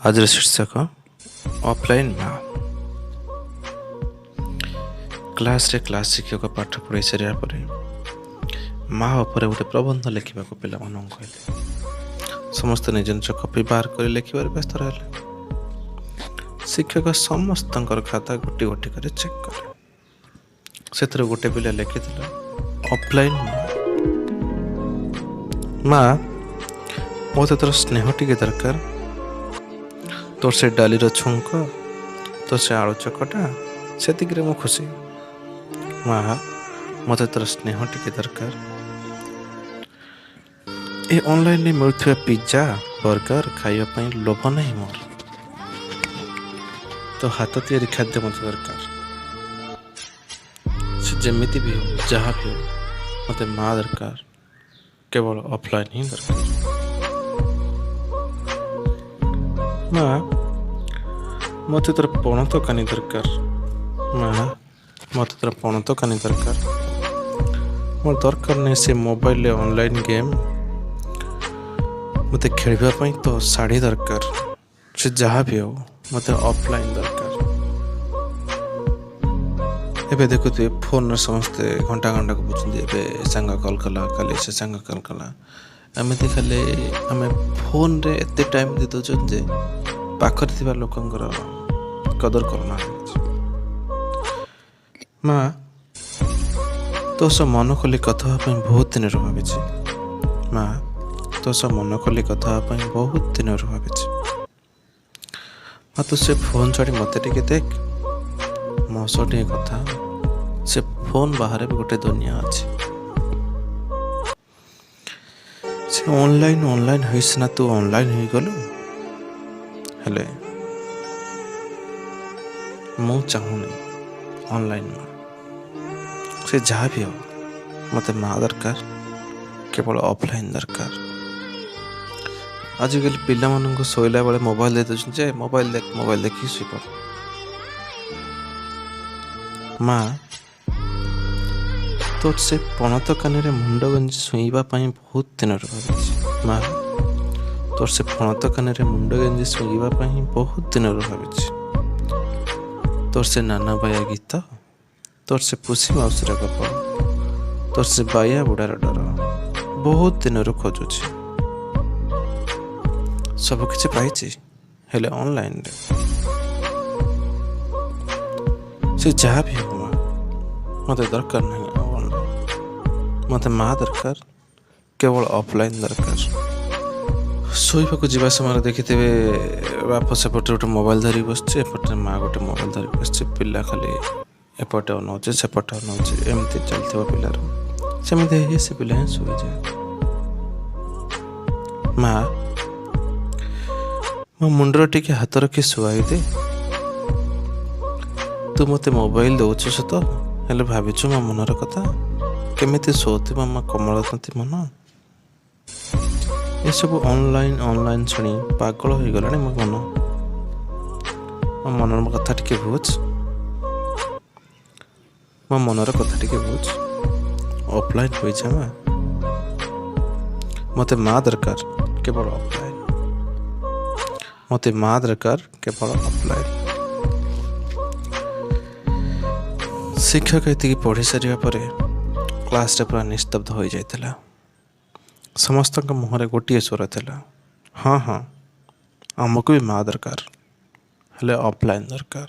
ଆଜିର ଶୀର୍ଷକ ଅଫଲାଇନ୍ ମା। କ୍ଲାସରେ କ୍ଲାସ୍ ଶିକ୍ଷକ ପାଠ ପଢ଼ାଇ ସାରିବା ପରେ ମା ଉପରେ ଗୋଟେ ପ୍ରବନ୍ଧ ଲେଖିବାକୁ ପିଲାମାନଙ୍କୁ କହିଲେ। ସମସ୍ତେ ନିଜ ନିଜ କପି ବାହାର କରି ଲେଖିବାରେ ବ୍ୟସ୍ତ ରହିଲେ। ଶିକ୍ଷକ ସମସ୍ତଙ୍କର ଖାତା ଗୋଟି ଗୋଟି କରି ଚେକ୍ କଲେ। ସେଥିରୁ ଗୋଟେ ପିଲା ଲେଖିଥିଲା ଅଫଲାଇନ୍ ମା, ମୋତେ ତୋର ସ୍ନେହ ଟିକେ ଦରକାର। ତୋର ସେ ଡାଲିର ଛୁଙ୍କ, ତୋର ସେ ଆଳୁ ଚକଟା, ସେତିକିରେ ମୁଁ ଖୁସି। ମା, ମୋତେ ତୋର ସ୍ନେହ ଟିକେ ଦରକାର। ଏ ଅନଲାଇନରେ ମିଳୁଥିବା ପିଜ୍ଜା ବର୍ଗର ଖାଇବା ପାଇଁ ଲୋଭ ନାହିଁ ମୋର। ତୋ ହାତ ତିଆରି ଖାଦ୍ୟ ମୋତେ ଦରକାର। ସେ ଯେମିତି ବି ହଉ, ଯାହା ବି ହଉ, ମୋତେ ମା ଦରକାର। କେବଳ ଅଫଲାଇନ୍ ହିଁ ଦରକାର। ମା, ମୋତେ ତୋର ପଣତ କାନି ଦରକାର। ମା, ମୋତେ ତୋର ପଣତ କାନି ଦରକାର। ମୋର ଦରକାର ନାହିଁ ସେ ମୋବାଇଲରେ ଅନଲାଇନ୍ ଗେମ୍। ମୋତେ ଖେଳିବା ପାଇଁ ତ ଶାଢ଼ୀ ଦରକାର। ସେ ଯାହା ବି ହଉ, ମୋତେ ଅଫଲାଇନ୍ ଦରକାର। ଏବେ ଦେଖୁଥିବେ ଫୋନରେ ସମସ୍ତେ ଘଣ୍ଟା ଘଣ୍ଟା ବୁଝୁଛନ୍ତି। ଏବେ ସାଙ୍ଗ କଲ୍ କଲା, କାଲି ସେ ସାଙ୍ଗ କଲ୍ କଲା। ଏମିତି ଖାଲି ଆମେ ଫୋନରେ ଏତେ ଟାଇମ୍ ଦେଇ ଦେଉଛନ୍ତି ଯେ ପାଖରେ ଥିବା ଲୋକଙ୍କର କଦର କରୁନାହାନ୍ତି। ମା, ତୋ ସହ ମନ ଖୋଲି କଥା ହେବା ପାଇଁ ବହୁତ ଦିନରୁ ଭାବିଛି। ମା, ତୋ ସହ ମନ ଖୋଲି କଥା ହେବା ପାଇଁ ବହୁତ ଦିନରୁ ଭାବିଛି। ମା, ତୁ ସେ ଫୋନ୍ ଛାଡ଼ି ମୋତେ ଟିକେ ଦେଖ, ମୋ ସହ ଟିକେ କଥା ହ। ସେ ଫୋନ୍ ବାହାରେ ବି ଗୋଟେ ଦୁନିଆ ଅଛି। ସେ ଅନଲାଇନ୍ ହେଇସିନା ତୁ ଅନଲାଇନ୍ ହେଇଗଲୁ। ହେଲେ ମୁଁ ଚାହୁଁନି ଅନଲାଇନ୍ ମା। ସେ ଯାହା ବି ହଉ, ମୋତେ ମା ଦରକାର। କେବଳ ଅଫଲାଇନ୍ ଦରକାର। ଆଜିକାଲି ପିଲାମାନଙ୍କୁ ଶୋଇଲା ବେଳେ ମୋବାଇଲ ଦେଇ ଦେଉଛନ୍ତି ଯେ ମୋବାଇଲ ଦେଖିକି ଶୋଇପଡ଼। ମା, ତୋର ସେ ପଣତ କାନିରେ ମୁଣ୍ଡ ଗଞ୍ଜି ଶୋଇବା ପାଇଁ ବହୁତ ଦିନରୁ ଭାବିଛି। ମା, ତୋର ସେ ପଣତ କାନିରେ ମୁଣ୍ଡ ଗଞ୍ଜି ଶୋଇବା ପାଇଁ ବହୁତ ଦିନରୁ ଭାବିଛି। ତୋର ସେ ନାନା ବାୟା ଗୀତ, ତୋର ସେ ପୁଷି ମାଉସୀର ଗପ, ତୋର ସେ ବାୟା ବୁଢ଼ାର ଡର ବହୁତ ଦିନରୁ ଖୋଜୁଛି। ସବୁ କିଛି ପାଇଛି, ହେଲେ ଅନଲାଇନରେ। ସେ ଯାହା ବି ହଉ ମା, ମୋତେ ଦରକାର ନାହିଁ ଆଉ ଅନଲାଇନ୍। ମୋତେ ମା ଦରକାର। କେବଳ ଅଫଲାଇନ୍ ଦରକାର। ଶୋଇବାକୁ ଯିବା ସମୟରେ ଦେଖିଥିବେ ବାପ ସେପଟେ ଗୋଟେ ମୋବାଇଲ ଧରିକି ବସିଛି, ଏପଟେ ମା ଗୋଟେ ମୋବାଇଲ ଧରିକି ବସିଛି। ପିଲା ଖାଲି ଏପଟେ ଅନଉଛି, ସେପଟେ ଅନଉଛି, ଏମିତି ଚାଲିଥିବ ପିଲାର। ସେମିତି ହେଇ ସେ ପିଲା ହିଁ ଶୋଇଯାଏ। ମା, ମୋ ମୁଣ୍ଡରେ ଟିକେ ହାତ ରଖି ଶୁଆଇ ଦେ। ତୁ ମୋତେ ମୋବାଇଲ ଦେଉଛୁ ସତ, ହେଲେ ଭାବିଛୁ ମୋ ମନର କଥା। କେମିତି ଶୋଉଥିବ ମୋ କମଳମତି ମନ। ଏସବୁ ଅନଲାଇନ୍ ଶୁଣି ପାଗଳ ହୋଇଗଲାଣି ମୋ ମନ। ମୋ ମନର କଥା ଟିକେ ବୁଝ। ମୋ ମନର କଥା ଟିକେ ବୁଝ। ଅଫଲାଇନ୍ ହୋଇଯା ମା। ମୋତେ ମା ଦରକାର, କେବଳ ଅଫଲାଇନ୍। ମୋତେ ମା ଦରକାର, କେବଳ ଅଫଲାଇନ୍। ଶିକ୍ଷକ ଏତିକି ପଢ଼ି ସାରିବା ପରେ କ୍ଲାସରେ ପୁରା ନିସ୍ତବ୍ଧ ହୋଇଯାଇଥିଲା। ସମସ୍ତଙ୍କ ମୁହଁରେ ଗୋଟିଏ ସ୍ୱର ଥିଲା, ହଁ ହଁ, ଆମକୁ ବି ମା ଦରକାର, ହେଲେ ଅଫଲାଇନ୍ ଦରକାର।